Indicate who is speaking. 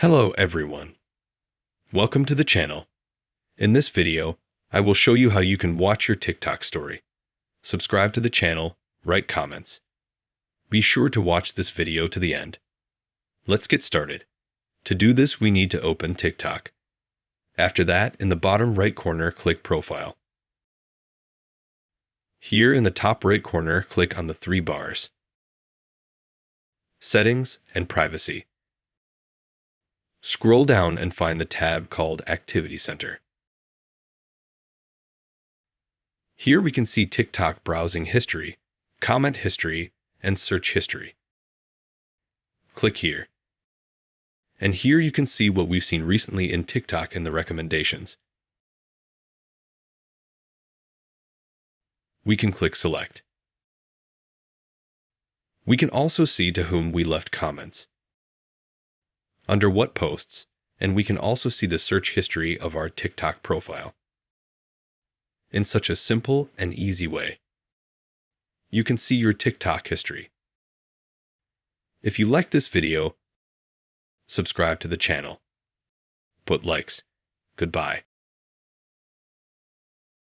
Speaker 1: Hello everyone. Welcome to the channel. In this video, I will show you how you can watch your TikTok story. Subscribe to the channel, write comments. Be sure to watch this video to the end. Let's get started. To do this, we need to open TikTok. After that, in the bottom right corner, click Profile. Here in the top right corner, click on the three bars. Settings and Privacy. Scroll down and find the tab called Activity Center. Here we can see TikTok browsing history, comment history, and search history. Click here. And here you can see what we've seen recently in TikTok in the recommendations. We can click Select. We can also see to whom we left comments, under what posts, and we can also see the search history of our TikTok profile. In such a simple and easy way, you can see your TikTok history. If you like this video, subscribe to the channel. Put likes. Goodbye.